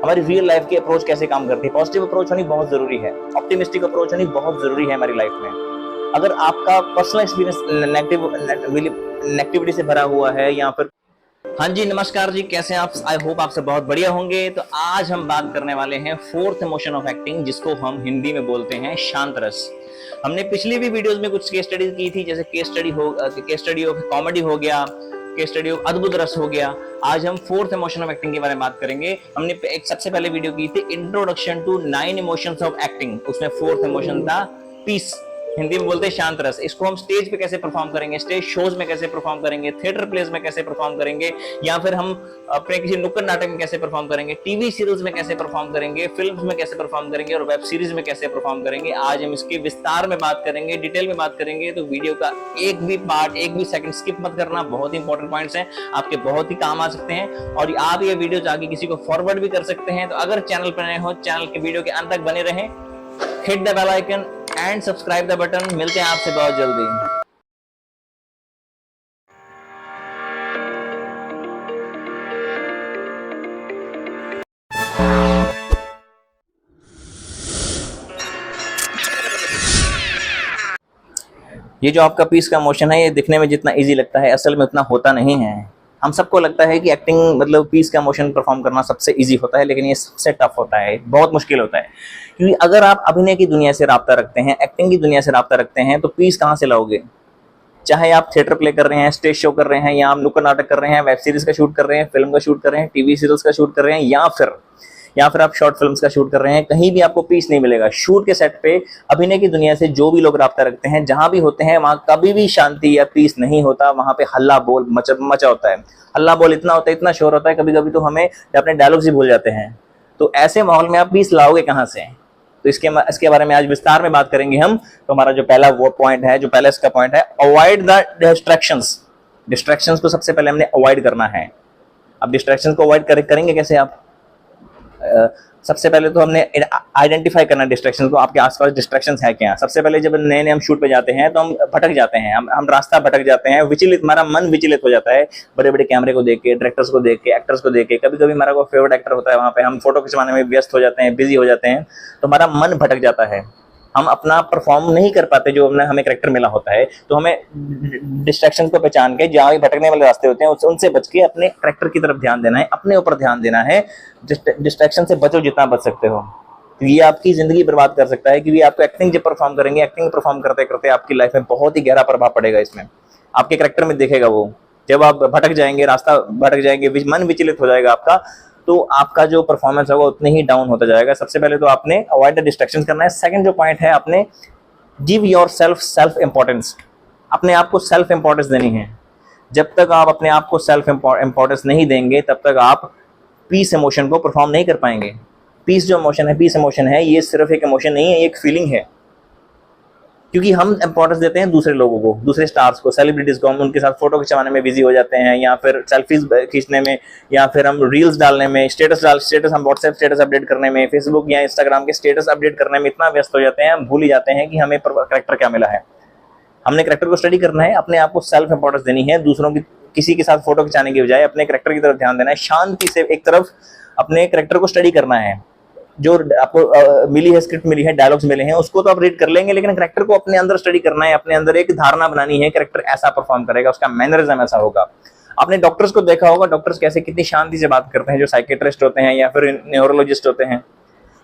हमारी real life की approach कैसे काम करती है। पॉजिटिव अप्रोच होनी बहुत जरूरी है, ऑप्टिमिस्टिक अप्रोच होनी बहुत जरूरी है हमारी लाइफ में। अगर आपका पर्सनल एक्सपीरियंस नेगेटिविटी से भरा हुआ है या फिर हाँ जी, नमस्कार जी, कैसे हैं आप? आई होप आप सब बहुत बढ़िया होंगे। तो आज हम बात करने वाले हैं फोर्थ इमोशन ऑफ एक्टिंग, जिसको हम हिंदी में बोलते हैं शांत रस। हमने पिछली भी वीडियोस में कुछ केस स्टडीज की थी, जैसे केस स्टडी ऑफ कॉमेडी हो गया, केस स्टडी ऑफ अद्भुत रस हो गया। आज हम फोर्थ इमोशन ऑफ एक्टिंग के बारे में बात करेंगे। हमने एक सबसे पहले वीडियो की थी introduction to 9 emotions of acting, उसमें फोर्थ इमोशन था पीस, हिंदी में बोलते हैं शांत रस। इसको हम स्टेज पे कैसे परफॉर्म करेंगे, स्टेज शोज में कैसे परफॉर्म करेंगे, थिएटर प्लेस में कैसे परफॉर्म करेंगे, या फिर हम अपने किसी नुक्कड़ नाटक में कैसे परफॉर्म करेंगे, टीवी सीरियल्स में कैसे परफॉर्म करेंगे, फिल्म्स में कैसे परफॉर्म करेंगे और वेब सीरीज में कैसे परफॉर्म करेंगे। आज हम इसके विस्तार में बात करेंगे, डिटेल में बात करेंगे। तो वीडियो का एक भी पार्ट, एक भी सेकंड स्किप मत करना, बहुत इंपॉर्टेंट पॉइंट्स हैं, आपके बहुत ही काम आ सकते हैं और आप ये वीडियो आगे किसी को फॉरवर्ड भी कर सकते हैं। तो अगर चैनल पर नए हो, चैनल के वीडियो के अंत तक बने रहें, hit the bell icon and subscribe the button. मिलते हैं आपसे बहुत जल्दी। ये जो आपका पीस का मोशन है, ये दिखने में जितना इजी लगता है, असल में उतना होता नहीं है। हम सबको लगता है कि एक्टिंग मतलब पीस का मोशन परफॉर्म करना सबसे इजी होता है, लेकिन ये सबसे टफ होता है, बहुत मुश्किल होता है। क्योंकि अगर आप अभिनय की दुनिया से राब्ता रखते हैं, एक्टिंग की दुनिया से राब्ता रखते हैं, तो पीस कहाँ से लाओगे? चाहे आप थिएटर प्ले कर रहे हैं, स्टेज शो कर रहे हैं, या आप नुक्कड़ नाटक कर रहे हैं, वेब सीरीज का शूट कर रहे हैं, फिल्म का शूट कर रहे हैं, टीवी सीरियल्स का शूट कर रहे हैं, या फिर आप शॉर्ट फिल्म्स का शूट कर रहे हैं, कहीं भी आपको पीस नहीं मिलेगा। शूट के सेट पे अभिनय की दुनिया से जो भी लोग राब्ता रखते हैं, जहां भी होते हैं, वहां कभी भी शांति या पीस नहीं होता। वहां पे हल्ला बोल मचा होता है, हल्ला बोल इतना होता है, इतना शोर होता है, कभी कभी तो हमें अपने डायलॉग्स ही भूल जाते हैं। तो ऐसे माहौल में आप पीस लाओगे कहाँ से? तो इसके बारे में आज विस्तार में बात करेंगे हम। तो हमारा जो पहला वो पॉइंट है, जो पहला इसका पॉइंट है, अवॉइड द डिस्ट्रैक्शंस को सबसे पहले हमने अवॉइड करना है। अब डिस्ट्रैक्शंस को अवॉइड करेंगे कैसे आप? सबसे पहले तो हमने आइडेंटिफाई करना डिस्ट्रैक्शन को, आपके आसपास डिस्ट्रैक्शंस है क्या। सबसे पहले जब नए नए हम शूट पे जाते हैं तो हम भटक जाते हैं, हम रास्ता भटक जाते हैं, विचलित, हमारा मन विचलित हो जाता है बड़े बड़े कैमरे को देख के, डायरेक्टर्स को देख के, एक्टर्स को देख के। कभी कभी हमारा कोई फेवरेट एक्टर होता है, वहाँ पे हम फोटो खिंचवाने में व्यस्त हो जाते हैं, बिजी हो जाते हैं, तो हमारा मन भटक जाता है, हम अपना परफॉर्म नहीं कर पाते जो हमें कैरेक्टर मिला होता है। तो हमें डिस्ट्रैक्शन को पहचान के, जहाँ भी भटकने वाले रास्ते होते हैं उनसे बच के अपने कैरेक्टर की तरफ ध्यान देना है, अपने ऊपर ध्यान देना है। डिस्ट्रैक्शन से बचो जितना बच सकते हो, तो ये आपकी जिंदगी बर्बाद कर सकता है। क्योंकि आपको एक्टिंग जब परफॉर्म करेंगे, एक्टिंग परफॉर्म करते करते आपकी लाइफ में बहुत ही गहरा प्रभाव पड़ेगा, इसमें आपके कैरेक्टर में दिखेगा वो। जब आप भटक जाएंगे, रास्ता भटक जाएंगे, मन विचलित हो जाएगा आपका, तो आपका जो परफॉर्मेंस होगा उतने ही डाउन होता जाएगा। सबसे पहले तो आपने अवॉइड द डिस्ट्रैक्शंस करना है। सेकंड जो पॉइंट है, आपने गिव योर सेल्फ इंपॉर्टेंस, अपने आप को सेल्फ इंपॉर्टेंस देनी है। जब तक आप अपने आप को सेल्फ इंपॉर्टेंस नहीं देंगे, तब तक आप पीस इमोशन को परफॉर्म नहीं कर पाएंगे। पीस इमोशन है, ये सिर्फ एक इमोशन नहीं है, ये एक फीलिंग है। क्योंकि हम इंपॉर्टेंस देते हैं दूसरे लोगों को, दूसरे स्टार्स को, सेलिब्रिटीज को, हम उनके साथ फोटो खिंचवाने में बिजी हो जाते हैं, या फिर सेल्फीज खींचने में, या फिर हम रील्स डालने में, स्टेटस हम व्हाट्सएप स्टेटस अपडेट करने में, फेसबुक या इंस्टाग्राम के स्टेटस अपडेट करने में इतना व्यस्त हो जाते हैं, हम भूल ही जाते हैं कि हमें कैरेक्टर क्या मिला है। हमने कैरेक्टर को स्टडी करना है, अपने आप को सेल्फ इंपॉर्टेंस देनी है। दूसरों की किसी के साथ फोटो खिंचाने की बजाय अपने कैरेक्टर की तरफ ध्यान देना है। शांति से एक तरफ अपने कैरेक्टर को स्टडी करना है। जो आपको मिली है, स्क्रिप्ट मिली है, डायलॉग्स मिले हैं, उसको तो आप रीड कर लेंगे, लेकिन कैरेक्टर को अपने अंदर स्टडी करना है, अपने अंदर एक धारणा बनानी है, कैरेक्टर ऐसा परफॉर्म करेगा, उसका मैनरिज्म ऐसा होगा। आपने डॉक्टर्स को देखा होगा, डॉक्टर्स कैसे कितनी शांति से बात करते हैं, जो साइकेट्रिस्ट होते हैं या फिर न्यूरोलॉजिस्ट होते हैं।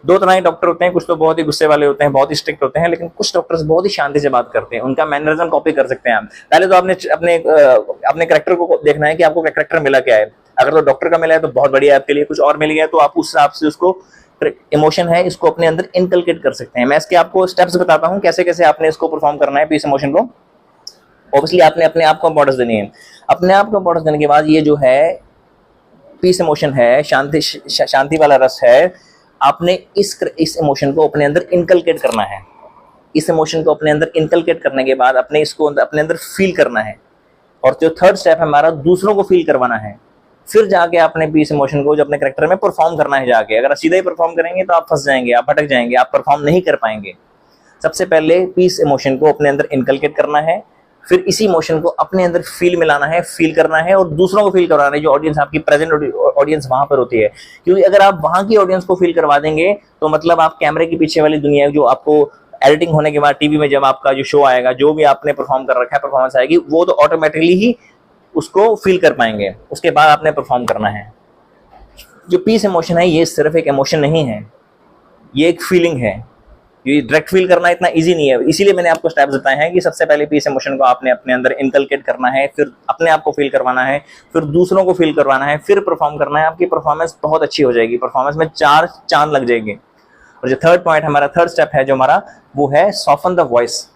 दो तरह के डॉक्टर होते हैं, कुछ तो बहुत ही गुस्से वाले होते हैं, बहुत ही स्ट्रिक्ट होते हैं, लेकिन कुछ डॉक्टर्स बहुत ही शांति से बात करते हैं, उनका मैनरिज्म कॉपी कर सकते हैं आप। पहले तो आपने अपने कैरेक्टर को देखना है कि आपको कैरेक्टर मिला क्या है। अगर तो डॉक्टर का मिला है तो बहुत बढ़िया है आपके लिए, कुछ और मिल गया तो आप उस हिसाब से उसको इमोशन है, इसको अपने अंदर इनकलकेट कर सकते हैं। मैं इसके आपको स्टेप्स बताता हूं कैसे कैसे आपने इसको परफॉर्म करना है, पीस इमोशन को। ऑब्वियसली आपने अपने आप को इंपॉर्टेंस देनी है। अपने आप को इंपॉर्टेंस देने के बाद ये जो है पीस इमोशन है, शांति वाला रस है, आपने इस इमोशन को अपने अंदर इनकलकेट करना है। इस इमोशन को अपने अंदर इनकलकेट करने के बाद अपने इसको अपने अंदर फील करना है। और जो थर्ड स्टेप है हमारा, दूसरों को फील करवाना है। फिर जाके आपने पीस इमोशन को जो अपने कैरेक्टर में परफॉर्म करना है जाके। अगर सीधा ही परफॉर्म करेंगे तो आप फंस जाएंगे, आप भटक जाएंगे, आप परफॉर्म नहीं कर पाएंगे। सबसे पहले पीस इमोशन को अपने अंदर इनकलकेट करना है, फिर इसी इमोशन को अपने अंदर फील में लाना है, फील करना है और दूसरों को फील करवाना है, जो ऑडियंस आपकी प्रेजेंट ऑडियंस वहां पर होती है। क्योंकि अगर आप वहां की ऑडियंस को फील करवा देंगे तो मतलब आप कैमरे के पीछे वाली दुनिया जो आपको एडिटिंग होने के बाद टीवी में जब आपका जो शो आएगा, जो भी आपने परफॉर्म कर रखा है, परफॉर्मेंस आएगी, वो तो ऑटोमेटिकली ही उसको फील कर पाएंगे। उसके बाद आपने परफॉर्म करना है। जो पीस इमोशन है ये सिर्फ एक इमोशन नहीं है, ये एक फीलिंग है। ये डायरेक्ट फील करना इतना इजी नहीं है, इसीलिए मैंने आपको स्टेप्स बताए हैं कि सबसे पहले पीस इमोशन को आपने अपने अंदर इनकलकेट करना है, फिर अपने आप को फील करवाना है, फिर दूसरों को फील करवाना है, फिर परफॉर्म करना है। आपकी परफॉर्मेंस बहुत अच्छी हो जाएगी, परफॉर्मेंस में 4 चांद लग जाएंगे। और जो थर्ड पॉइंट हमारा, थर्ड स्टेप है जो हमारा, वो है सॉफ्टन द वॉइस।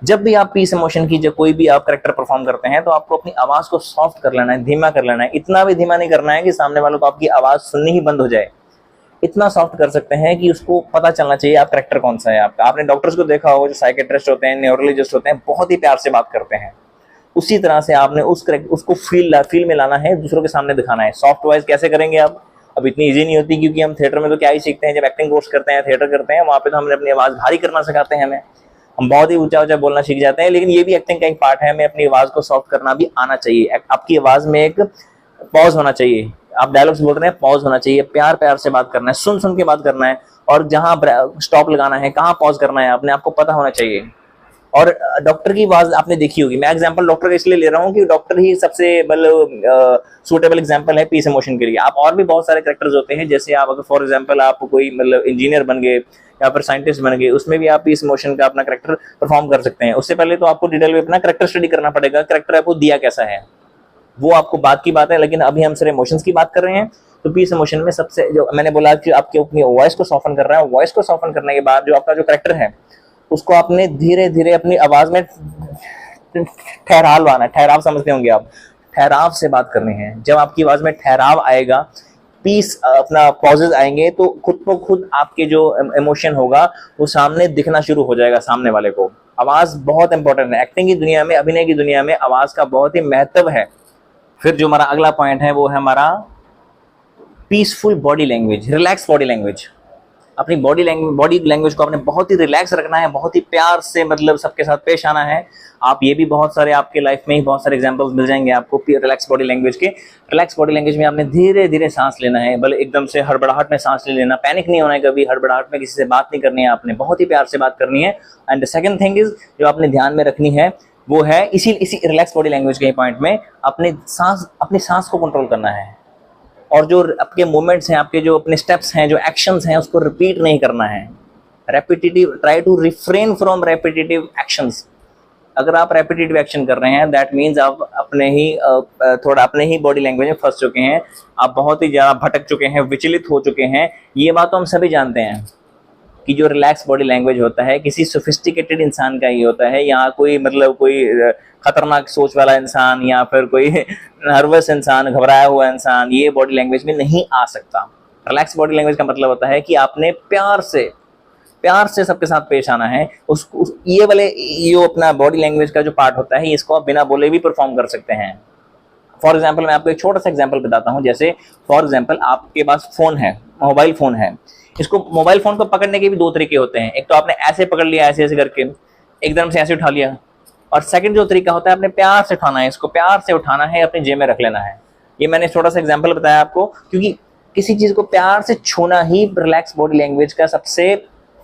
जब भी आप पीस इमोशन की जब कोई भी आप कैरेक्टर परफॉर्म करते हैं तो आपको अपनी आवाज को सॉफ्ट कर लेना है, धीमा कर लेना है। इतना भी धीमा नहीं करना है कि सामने वालों को आपकी आवाज सुननी ही बंद हो जाए। इतना सॉफ्ट कर सकते हैं कि उसको पता चलना चाहिए आप कैरेक्टर कौन सा है आपका। आपने डॉक्टर्स को देखा होगा, जो साइकेट्रिस्ट होते हैं, न्यूरोलॉजिस्ट होते हैं, बहुत ही प्यार से बात करते हैं। उसी तरह से आपने उसको फील में लाना है, दूसरों के सामने दिखाना है। सॉफ्ट वॉइस कैसे करेंगे आप? अब इतनी इजी नहीं होती, क्योंकि हम थिएटर में तो क्या ही सीखते हैं, जब एक्टिंग कोर्स करते हैं, थिएटर करते हैं, वहाँ पे तो हमने अपनी आवाज भारी करना सिखाते हैं, हम बहुत ही ऊंचा ऊंचा बोलना सीख जाते हैं। लेकिन ये भी एक्टिंग का एक पार्ट है, हमें अपनी आवाज को सॉफ्ट करना भी आना चाहिए। आपकी आवाज में एक पॉज होना चाहिए, आप डायलॉग्स बोल रहे हैं, पॉज होना चाहिए, प्यार प्यार से बात करना है, सुन सुन के बात करना है, और जहां स्टॉप लगाना है, कहाँ पॉज करना है, अपने आपको पता होना चाहिए। और डॉक्टर की आवाज आपने देखी होगी, मैं एग्जांपल डॉक्टर का इसलिए ले रहा हूँ कि डॉक्टर ही सबसे मतलब सूटेबल एग्जांपल है पीस इमोशन के लिए। आप और भी बहुत सारे कैरेक्टर्स होते हैं, जैसे आप अगर फॉर एग्जांपल आप कोई मतलब इंजीनियर बन गए या फिर साइंटिस्ट बन गए, उसमें भी आप पीस इमोशन का अपना कैरेक्टर परफॉर्म कर सकते हैं। उससे पहले तो आपको डिटेल में अपना कैरेक्टर स्टडी करना पड़ेगा, कैरेक्टर आपको दिया कैसा है, वो आपको बात की बात है। लेकिन अभी हम सिर्फ इमोशंस की बात कर रहे हैं। तो पीस इमोशन में सबसे जो मैंने बोला कि आपके अपनी वॉइस को सॉफ्टन कर रहा है, वॉइस को सॉफ्टन करने के बाद जो आपका जो कैरेक्टर है उसको आपने धीरे धीरे अपनी आवाज में ठहराव लाना है। ठहराव समझते होंगे आप, ठहराव से बात करनी है। जब आपकी आवाज में ठहराव आएगा, पीस अपना पॉजेज आएंगे, तो खुद को खुद आपके जो इमोशन होगा वो सामने दिखना शुरू हो जाएगा सामने वाले को। आवाज बहुत इंपॉर्टेंट है एक्टिंग की दुनिया में, अभिनय की दुनिया में आवाज का बहुत ही महत्व है। फिर जो हमारा अगला पॉइंट है वो है हमारा peaceful body language, relax body language. अपनी बॉडी लैंग्वेज को आपने बहुत ही रिलैक्स रखना है, बहुत ही प्यार से मतलब सबके साथ पेश आना है। आप ये भी बहुत सारे आपके लाइफ में ही बहुत सारे एग्जांपल्स मिल जाएंगे आपको रिलैक्स बॉडी लैंग्वेज के। रिलैक्स बॉडी लैंग्वेज में आपने धीरे धीरे सांस लेना है, भले एकदम से हड़बड़ाहट में सांस ले लेना, पैनिक नहीं होना है कभी, हड़बड़ाहट में किसी से बात नहीं करनी है, आपने बहुत ही प्यार से बात करनी है। And the second thing is जो आपने ध्यान में रखनी है वो है इसी रिलैक्स बॉडी लैंग्वेज के पॉइंट में अपनी सांस को कंट्रोल करना है। और जो आपके मूवमेंट्स हैं, आपके जो अपने स्टेप्स हैं, जो एक्शंस हैं, उसको रिपीट नहीं करना है। Repetitive, try to refrain from repetitive actions. अगर आप रेपिटेटिव एक्शन कर रहे हैं, दैट मीन्स आप थोड़ा अपने ही बॉडी लैंग्वेज में फंस चुके हैं, आप बहुत ही ज्यादा भटक चुके हैं, विचलित हो चुके हैं। ये बात तो हम सभी जानते हैं कि जो रिलैक्स बॉडी लैंग्वेज होता है किसी सोफिस्टिकेटेड इंसान का ही होता है, या कोई मतलब कोई खतरनाक सोच वाला इंसान या फिर कोई नर्वस इंसान, घबराया हुआ इंसान ये बॉडी लैंग्वेज में नहीं आ सकता। रिलैक्स बॉडी लैंग्वेज का मतलब होता है कि आपने प्यार से सबके साथ पेश आना है। ये अपना बॉडी लैंग्वेज का जो पार्ट होता है इसको आप बिना बोले भी परफॉर्म कर सकते हैं। फॉर एग्जाम्पल मैं आपको एक छोटा सा एग्जाम्पल बताता हूँ। जैसे फॉर एग्जाम्पल आपके पास फोन है, मोबाइल फोन है। इसको मोबाइल फोन को पकड़ने के भी 2 तरीके होते हैं। एक तो आपने ऐसे पकड़ लिया, ऐसे ऐसे करके एकदम से ऐसे उठा लिया, और सेकंड जो तरीका होता है आपने प्यार से उठाना है, इसको प्यार से उठाना है, अपनी जेब में रख लेना है। ये मैंने छोटा सा एग्जांपल बताया आपको, क्योंकि किसी चीज को प्यार से छूना ही रिलैक्स बॉडी लैंग्वेज का सबसे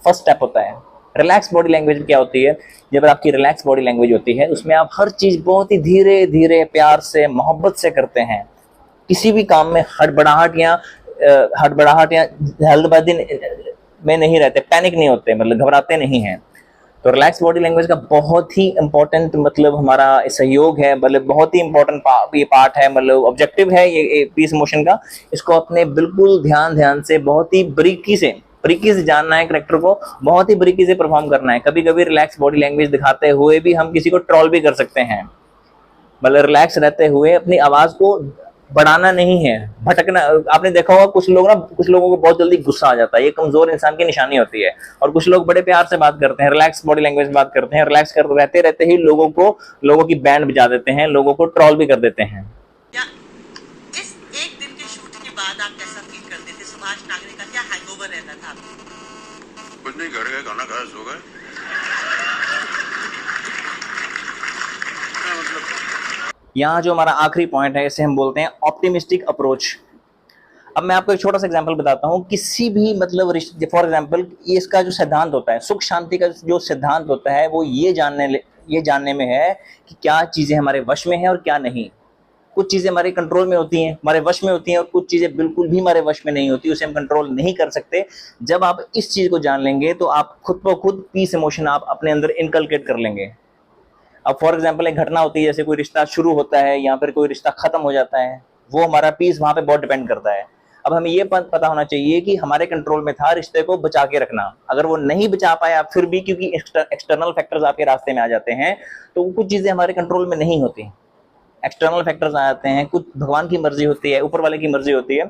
फर्स्ट स्टेप होता है। रिलैक्स बॉडी लैंग्वेज क्या होती है? जब आपकी रिलैक्स बॉडी लैंग्वेज होती है उसमें आप हर चीज बहुत ही धीरे धीरे प्यार से मोहब्बत से करते हैं। किसी भी काम में हड़बड़ाहट या जल्दबाजी में नहीं रहते, पैनिक नहीं होते, मतलब घबराते नहीं हैं। तो रिलैक्स बॉडी लैंग्वेज का बहुत ही इंपॉर्टेंट मतलब हमारा सहयोग है, मतलब बहुत ही इंपॉर्टेंट ये पार्ट है, मतलब ऑब्जेक्टिव है ये पीस इमोशन का। इसको अपने बिल्कुल ध्यान से बहुत ही बारीकी से जानना है, कैरेक्टर को बहुत ही बारीकी से परफॉर्म करना है। कभी कभी रिलैक्स बॉडी लैंग्वेज दिखाते हुए भी हम किसी को ट्रोल भी कर सकते हैं, मतलब रिलैक्स रहते हुए अपनी आवाज को बढ़ाना नहीं है, भटकना। आपने देखा होगा कुछ लोगों को बहुत जल्दी गुस्सा आ जाता है, ये कमजोर इंसान की निशानी होती है। और कुछ लोग बड़े प्यार से बात करते हैं, रिलैक्स बॉडी लैंग्वेज बात करते हैं, रिलैक्स कर रहते ही लोगों की बैंड बजा देते हैं, लोगों को ट्रोल भी कर देते हैं। इस एक दिन के शूट के बाद आप कैसा फील करते थे? सुभाष नागरे का क्या हैंगओवर रहता था आपको? कुछ नहीं, घर गए, खाना खाया, सो गए। यहाँ जो हमारा आखिरी पॉइंट है इसे हम बोलते हैं ऑप्टिमिस्टिक अप्रोच। अब मैं आपको एक छोटा सा एग्जांपल बताता हूँ। किसी भी मतलब रिश्ते, फॉर एग्जांपल ये इसका जो सिद्धांत होता है, सुख शांति का जो सिद्धांत होता है, वो ये जानने में है कि क्या चीजें हमारे वश में है और क्या नहीं। कुछ चीजें हमारे कंट्रोल में होती हैं, हमारे वश में होती हैं, और कुछ चीजें बिल्कुल भी हमारे वश में नहीं होती, उसे हम कंट्रोल नहीं कर सकते। जब आप इस चीज को जान लेंगे तो आप खुद ब खुद पीस इमोशन आप अपने अंदर इनकलकेट कर लेंगे। अब फॉर एग्जांपल एक घटना होती है, जैसे कोई रिश्ता शुरू होता है या फिर कोई रिश्ता खत्म हो जाता है, वो हमारा पीस वहां पे बहुत डिपेंड करता है। अब हमें ये पता होना चाहिए कि हमारे कंट्रोल में था रिश्ते को बचा के रखना। अगर वो नहीं बचा पाया फिर भी, क्योंकि एक्सटर्नल फैक्टर्स आपके रास्ते में आ जाते हैं, तो कुछ चीजें हमारे कंट्रोल में नहीं होती, एक्सटर्नल फैक्टर्स आ जाते हैं, कुछ भगवान की मर्जी होती है, ऊपर वाले की मर्जी होती है।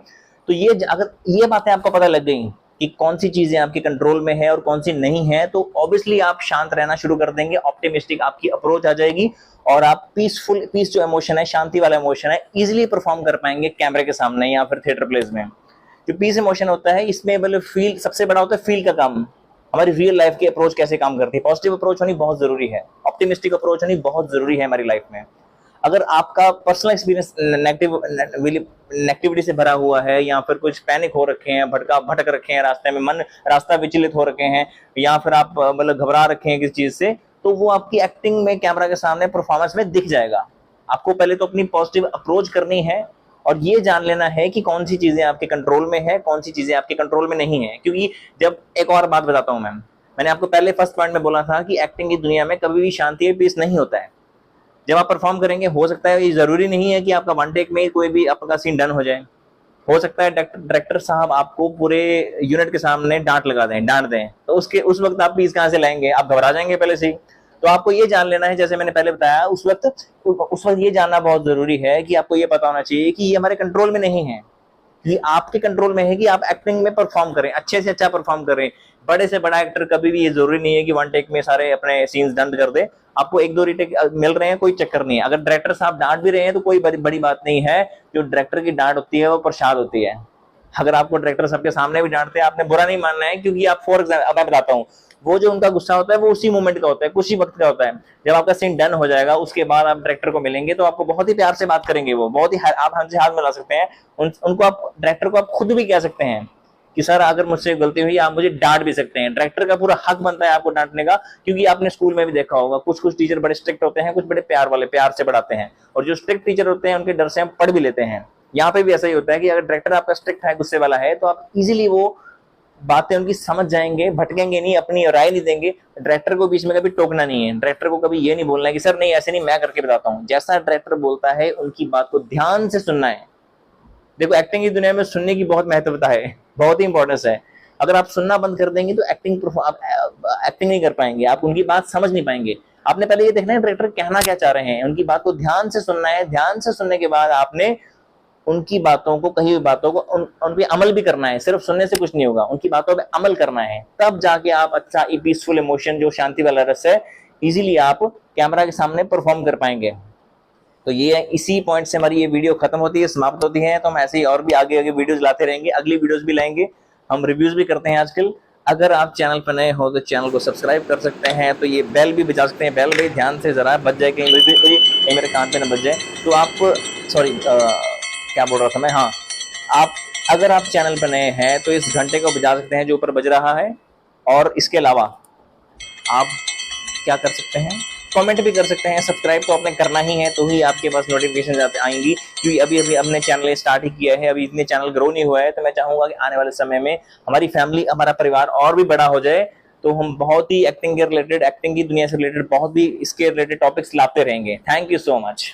तो ये अगर ये बातें आपको पता लग गई कि कौन सी चीजें आपके कंट्रोल में है और कौन सी नहीं है, तो ऑब्वियसली आप शांत रहना शुरू कर देंगे, ऑप्टिमिस्टिक आपकी अप्रोच आ जाएगी और आप पीस जो इमोशन है, शांति वाला इमोशन है, इजीली परफॉर्म कर पाएंगे कैमरे के सामने या फिर थिएटर प्लेस में। जो पीस इमोशन होता है इसमें मतलब फील सबसे बड़ा होता है, फील का काम। हमारी रियल लाइफ की अप्रोच कैसे काम करती है, पॉजिटिव अप्रोच होनी बहुत जरूरी है, ऑप्टिमिस्टिक अप्रोच होनी बहुत जरूरी है हमारी लाइफ में। अगर आपका पर्सनल एक्सपीरियंस नेगेटिविटी से भरा हुआ है या फिर कुछ पैनिक हो रखे हैं, भटक रखे हैं रास्ते में, रास्ता विचलित हो रखे हैं, या फिर आप मतलब घबरा रखे हैं किसी चीज से, तो वो आपकी एक्टिंग में, कैमरा के सामने, परफॉर्मेंस में दिख जाएगा। आपको पहले तो अपनी पॉजिटिव अप्रोच करनी है और ये जान लेना है कि कौन सी चीजें आपके कंट्रोल में है, कौन सी चीजें आपके कंट्रोल में नहीं है। क्योंकि जब एक और बात बताता हूं मैंने आपको पहले फर्स्ट पॉइंट में बोला था कि एक्टिंग की दुनिया में कभी भी शांति पीस नहीं होता है। जब आप परफॉर्म करेंगे, हो सकता है, ये जरूरी नहीं है कि आपका वन टेक में कोई भी आपका सीन डन हो जाए। हो सकता है डायरेक्टर साहब आपको पूरे यूनिट के सामने डांट दें, तो उस वक्त आप पीस कहां से लाएंगे, आप घबरा जाएंगे पहले से ही। तो आपको ये जान लेना है, जैसे मैंने पहले बताया, उस वक्त ये जानना बहुत जरूरी है कि आपको ये पता होना चाहिए कि ये हमारे कंट्रोल में नहीं है। ये आपके कंट्रोल में है कि आप एक्टिंग में परफॉर्म करें, अच्छे से अच्छा परफॉर्म करें। बड़े से बड़ा एक्टर कभी भी ये जरूरी नहीं है कि वन टेक में सारे अपने सीन्स डन कर दे। आपको एक दो रीटेक मिल रहे हैं, कोई चक्कर नहीं है। अगर डायरेक्टर साहब डांट भी रहे हैं तो कोई बड़ी बात नहीं है। जो डायरेक्टर की डांट होती है वो प्रसाद होती है। अगर आपको डायरेक्टर सबके सामने भी डांटते हैं, आपने बुरा नहीं मानना है, क्योंकि आप फॉर एग्जाम्पल, अब मैं बताता हूँ, वो जो उनका गुस्सा होता है वो उसी मोमेंट का होता है, कुछ ही वक्त का होता है। जब आपका सीन डन हो जाएगा उसके बाद आप डायरेक्टर को मिलेंगे तो आपको बहुत ही प्यार से बात करेंगे, वो बहुत ही, आप हमसे हाथ मिला सकते हैं। उनको आप, डायरेक्टर को आप खुद भी कह सकते हैं कि सर अगर मुझसे गलती हुई आप मुझे डांट भी सकते हैं। डायरेक्टर का पूरा हक बनता है आपको डांटने का, क्योंकि आपने स्कूल में भी देखा होगा, कुछ टीचर बड़े स्ट्रिक्ट होते हैं, कुछ बड़े प्यार से पढ़ाते हैं, और जो स्ट्रिक्ट टीचर होते हैं उनके डर से हम पढ़ भी लेते हैं। यहाँ पे भी ऐसा ही होता है कि अगर डायरेक्टर आपका स्ट्रिक्ट है, गुस्से वाला है, तो आप इजीली वो बातें उनकी समझ जाएंगे, भटकेंगे नहीं, अपनी राय नहीं देंगे। डायरेक्टर को बीच में कभी टोकना नहीं है, डायरेक्टर को कभी ये नहीं बोलना है कि सर नहीं ऐसे नहीं, मैं करके बताता हूँ। जैसा डायरेक्टर बोलता है उनकी बात को ध्यान से सुनना है। देखो, एक्टिंग की दुनिया में सुनने की बहुत महत्वता है, बहुत ही इंपॉर्टेंस है। अगर आप सुनना बंद कर देंगे तो एक्टिंग नहीं कर पाएंगे, आप उनकी बात समझ नहीं पाएंगे। आपने पहले ये देखना है डायरेक्टर कहना क्या चाह रहे हैं, उनकी बात को ध्यान से सुनना है। ध्यान से सुनने के बाद आपने उनकी बातों को, कही हुई बातों को उन पे अमल भी करना है। सिर्फ सुनने से कुछ नहीं होगा, उनकी बातों पे अमल करना है, तब जाके आप अच्छा पीसफुल इमोशन, जो शांति वाला रस है, इजीली आप कैमरा के सामने परफॉर्म कर पाएंगे। तो ये इसी पॉइंट से हमारी ये वीडियो खत्म होती है, समाप्त होती है। तो हम ऐसे ही और भी आगे वीडियोज लाते रहेंगे, अगली वीडियोज भी लाएंगे, हम रिव्यूज भी करते हैं आजकल। अगर आप चैनल पर नए हो तो चैनल को सब्सक्राइब कर सकते हैं, तो ये बेल भी बजा सकते हैं। बेल भी ध्यान से जरा बज जाए, कहीं मेरे कान पे न बज जाए। तो आप, सॉरी क्या बोल रहा था मैं, हाँ, आप अगर आप चैनल पर नए हैं तो इस घंटे को बजा सकते हैं जो ऊपर बज रहा है। और इसके अलावा आप क्या कर सकते हैं, कमेंट भी कर सकते हैं। सब्सक्राइब तो आपने करना ही है, तो ही आपके पास नोटिफिकेशन आएंगी, क्योंकि अभी हमने चैनल स्टार्ट ही किया है, अभी इतने चैनल ग्रो नहीं हुआ है। तो मैं चाहूंगा कि आने वाले समय में हमारी फैमिली, हमारा परिवार और भी बड़ा हो जाए, तो हम बहुत ही एक्टिंग के रिलेटेड, एक्टिंग की दुनिया से रिलेटेड बहुत भी इसके रिलेटेड टॉपिक्स लाते रहेंगे। Thank you so much.